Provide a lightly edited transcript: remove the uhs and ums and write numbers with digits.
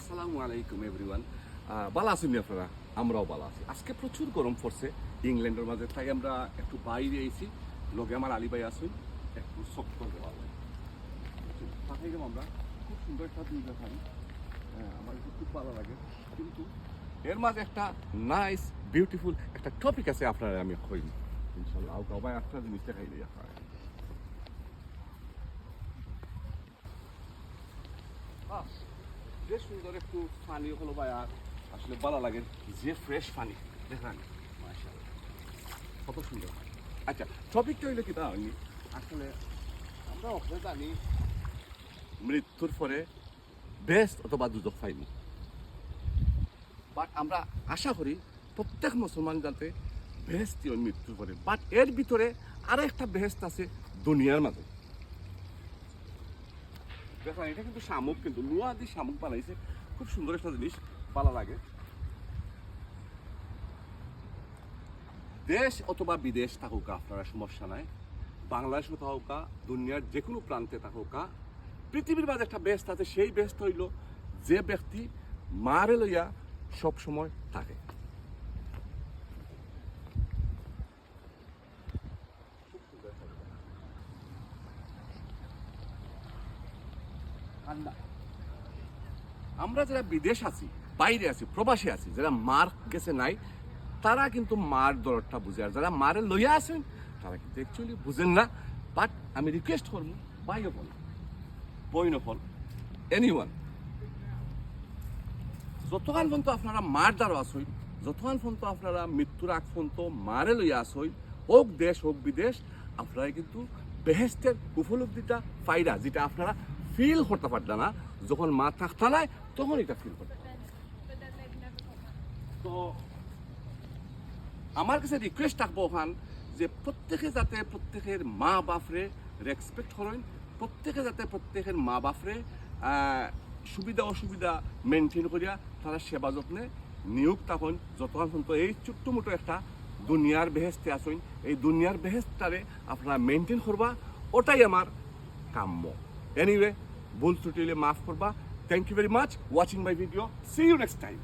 আসসালামু আলাইকুম এভরিওয়ান। ভালো আছেন আপনারা? আমরাও ভালো আছি। আজকে প্রচুর গরম পড়ছে ইংল্যান্ডের মাঝে, তাই আমরা একটু বাইরে এসেছি। লগে আমার আলী ভাই আসুন, একটু শক্ত দেওয়া পাঠাই গেলাম আমরা। খুব সুন্দর একটা দিন দেখাই, আমার খুব ভালো লাগে। কিন্তু এর মাঝে একটা নাইস বিউটিফুল একটা টপিক আছে আপনারা আমি কইম ইনশাল্লাহ। ভাই একটা জিনিস দেখাই দিই আপনারা। বেশ সুন্দর একটু পানি হলো ভাই, আর আসলে ভালো লাগে যে ফ্রেশ পানি দেখেন, মাশাআল্লাহ কত সুন্দর। আচ্ছা, টপিকটা হইলো কি তা হয়নি, আসলে আমরা ওখানে জানি মৃত্যুর পরে বেস্ট অথবা দুজক পাইনি, বাট আমরা আশা করি প্রত্যেক মুসলমান যাতে বেহেস্তি হয় মৃত্যুর পরে। বাট এর ভিতরে আরো একটা বেহেস্ত আছে দুনিয়ার মাঝে। দেখেন এটা কিন্তু শামুক, কিন্তু লোহা দিয়ে শামুক বানাইছে, খুব সুন্দর একটা জিনিস, ভালো লাগে। দেশ অথবা বিদেশ থাকুক আপনারা সমস্যা নাই, বাংলাদেশে থাকুক, দুনিয়ার যে কোনো প্রান্তে থাকুক, পৃথিবীর মাঝে একটা বেস্ট আছে। সেই বেস্ট হইল যে ব্যক্তি মারে লইয়া সব সময় থাকে। আমরা যারা বিদেশ আছি, বাইরে আছি, প্রবাসী আছি, যারা মার গেছে নাই, তারা কিন্তু মার দরদটা বুঝে। আর যারা মারে লইয়া আছেন তারা কিন্তু অ্যাকচুয়ালি বুঝেন না। বাট আমি রিকোয়েস্ট করবো, ভাই হল বই নফল এনিওয়ান, যতক্ষণ পর্যন্ত আপনারা মার দ্বারা আসই, যতক্ষণ পর্যন্ত আপনারা মৃত্যুর আগ পর্যন্ত মারে লইয়া আসই, হোক দেশ হোক বিদেশ, আপনারা কিন্তু বেহেস্তের উপলব্ধিটা পাইরা, যেটা আপনারা ফিল করতে পারতেন না যখন মা থাকতা নাই, তখন এটা ফিল করতে পারেন। তো আমার কাছে রিকোয়েস্ট থাকবো ওখান যে প্রত্যেকে যাতে প্রত্যেকের মা বাপরে রেসপেক্ট করেন, প্রত্যেকে যাতে প্রত্যেকের মা বাপরে সুবিধা অসুবিধা মেনটেন করিয়া তারা সেবা যত্নে নিয়োগ থাকুন। যতক্ষণ পর্যন্ত এই ছোট্ট মোটো একটা দুনিয়ার বেহেস্তে আসুন, এই দুনিয়ার বেহেস্তারে আপনারা মেনটেন করবা, ওটাই আমার কাম্য। এনিওয়ে, ভুল ত্রুটি হলে মাফ করবা। Thank you very much watching my video. See you next time.